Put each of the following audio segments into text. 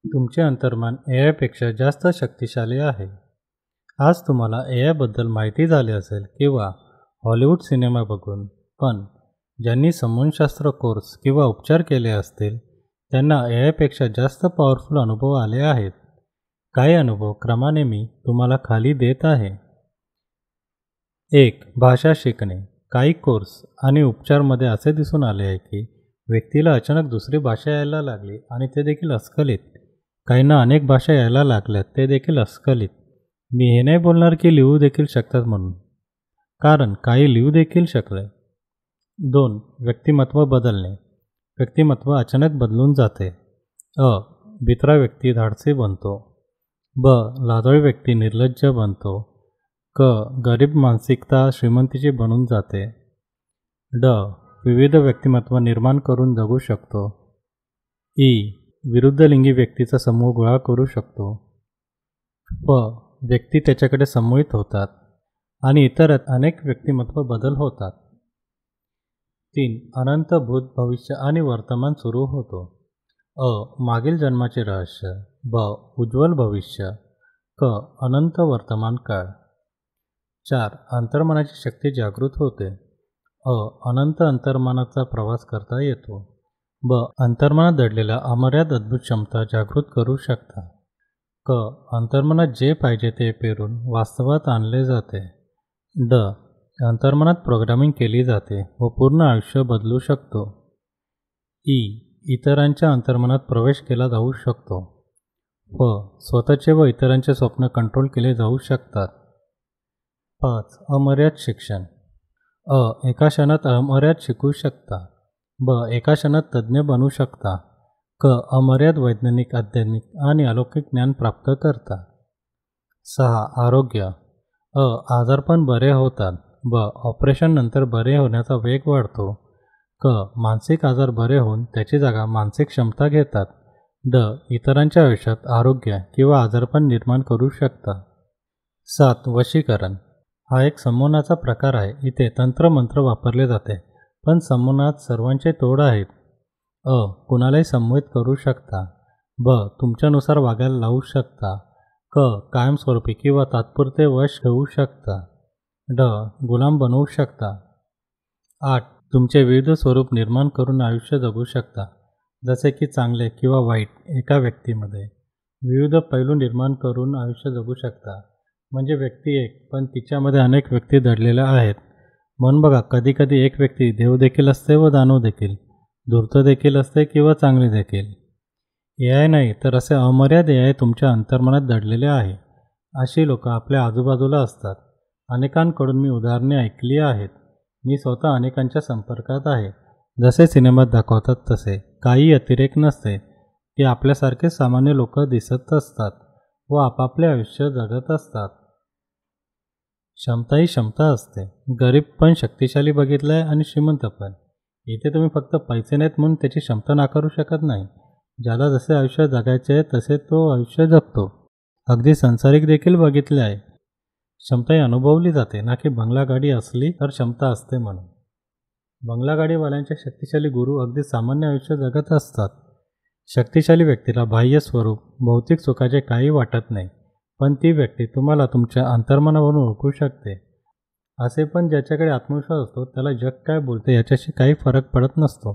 तुमचे अंतर्मन एआयपेक्षा जास्त शक्तिशाली आहे. आज तुम्हाला एआयबद्दल माहिती झाली असेल किंवा हॉलिवूड सिनेमा बघून, पण ज्यांनी संमोहनशास्त्र कोर्स किंवा उपचार केले असतील त्यांना एआयपेक्षा जास्त पॉवरफुल अनुभव आले आहेत. काही अनुभव क्रमाने मी तुम्हाला खाली देत आहे. 1. भाषा शिकणे. काही कोर्स आणि उपचारमध्ये असे दिसून आले आहे की व्यक्तीला अचानक दुसरी भाषा यायला लागली आणि ते देखील अस्खलित. काहींना अनेक भाषा यायला लागल्यात, ते देखील अस्खलित. मी हे नाही बोलणार की लिहू देखील शकतात म्हणून, कारण काही लिहू देखील शकले. 2. व्यक्तिमत्व बदलणे. व्यक्तिमत्व अचानक बदलून जाते. भित्रा व्यक्ती धाडसी बनतो. लाजाळू व्यक्ती निर्लज्ज बनतो. गरीब मानसिकता श्रीमंतीची बनून जाते. विविध व्यक्तिमत्व निर्माण करून जगू शकतो. विरुद्ध लिंगी व्यक्तीचा समूह गोळा करू शकतो. व्यक्ती त्याच्याकडे सम्मोहित होतात आणि इतर अनेक व्यक्तिमत्व बदल होतात. 3. अनंत भूत, भविष्य आणि वर्तमान सुरू होतो. मागील जन्माचे रहस्य. उज्ज्वल भविष्य. अनंत वर्तमान काळ. 4. अंतर्मनाची शक्ती जागृत होते. अनंत अंतर्मनाचा प्रवास करता येतो. अंतर्मनात दडलेल्या अमर्याद अद्भुत क्षमता जागृत करू शकता. अंतर्मनात जे पाहिजे ते पेरून वास्तवात आणले जाते. अंतर्मनात प्रोग्रामिंग केली जाते व पूर्ण आयुष्य बदलू शकतो. इतरांच्या अंतर्मनात प्रवेश केला जाऊ शकतो. स्वतःचे व इतरांचे स्वप्न कंट्रोल केले जाऊ शकतात. 5. अमर्याद शिक्षण. एका क्षणात अमर्याद शिकू शकता. एका क्षणात तज्ज्ञ बनू शकता. अमर्याद वैज्ञानिक, आध्यात्मिक आणि अलौकिक ज्ञान प्राप्त करता. 6. आरोग्य. आजारपण बरे होतात. ऑपरेशन नंतर बरे होण्याचा वेग वाढतो. मानसिक आजार बरे होऊन त्याची जागा मानसिक क्षमता घेतात. इतरांच्या आयुष्यात आरोग्य किंवा आजारपण निर्माण करू शकता. 7. वशीकरण. हा एक संमोहनाचा प्रकार आहे. इथे तंत्रमंत्र वापरले जाते, पण संमोहनात सर्वांचे तोड आहेत. कुणालाही संमोहित करू शकता. तुमच्यानुसार वागायला लावू शकता. कायमस्वरूपी किंवा तात्पुरते वश ठेवू शकता. गुलाम बनवू शकता. 8. तुमचे विविध स्वरूप निर्माण करून आयुष्य जगू शकता. जसे की चांगले किंवा वाईट एका व्यक्तीमध्ये विविध पैलू निर्माण करून आयुष्य जगू शकता. म्हणजे व्यक्ती एक, पण तिच्यामध्ये अनेक व्यक्ती दडलेल्या आहेत. म्हणून बघा, कधीकधी एक व्यक्ती देव देखील असते व दानव देखील, धूर्त देखील असते किंवा चांगली देखील. एआय नाही तर असे अमर्याद एआय तुमच्या अंतर्मनात दडलेले आहे. अशी लोक आपल्या आजूबाजूला असतात. अनेकांकडून मी उदाहरणे ऐकली आहेत. मी स्वतः अनेकांच्या संपर्कात आहे. जसे सिनेमात दाखवतात तसे काही अतिरेक नसते. ते आपल्यासारखे सामान्य लोक दिसत असतात व आपापले आयुष्य जगत असतात. क्षमता ही क्षमता असते. गरीब पण शक्तिशाली बघितलं आहे आणि श्रीमंत पण. इथे तुम्ही फक्त पैसे नाहीत म्हणून त्याची क्षमता नाकारू शकत नाही. ज्याला जसे आयुष्य जगायचे आहे तसे तो आयुष्य जगतो. अगदी संसारिक देखील बघितले आहे. क्षमता ही अनुभवली जाते, ना की बंगला गाडी असली तर क्षमता असते म्हणून. बंगला गाडीवाल्यांचे शक्तिशाली गुरु अगदी सामान्य आयुष्य जगत असतात. शक्तिशाली व्यक्तीला बाह्य स्वरूप, भौतिक सुखाचे काही वाटत नाही, पण ती व्यक्ती तुम्हाला तुमच्या अंतर्मनावरून ओळखू शकते. असे पण ज्याच्याकडे आत्मविश्वास असतो त्याला जग काय बोलते याच्याशी काही फरक पडत नसतो,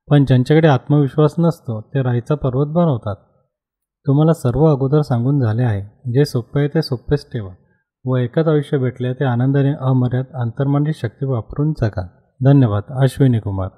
पण ज्यांच्याकडे आत्मविश्वास नसतो ते राईचा पर्वत बनवतात. तुम्हाला सर्व अगोदर सांगून झाले आहे. जे सोपे आहे ते सोपेच ठेवा व एकच आयुष्य भेटले ते आनंदाने अमर्याद अंतर्मनाची शक्ती वापरून जगा. धन्यवाद. अश्विनी कुमार.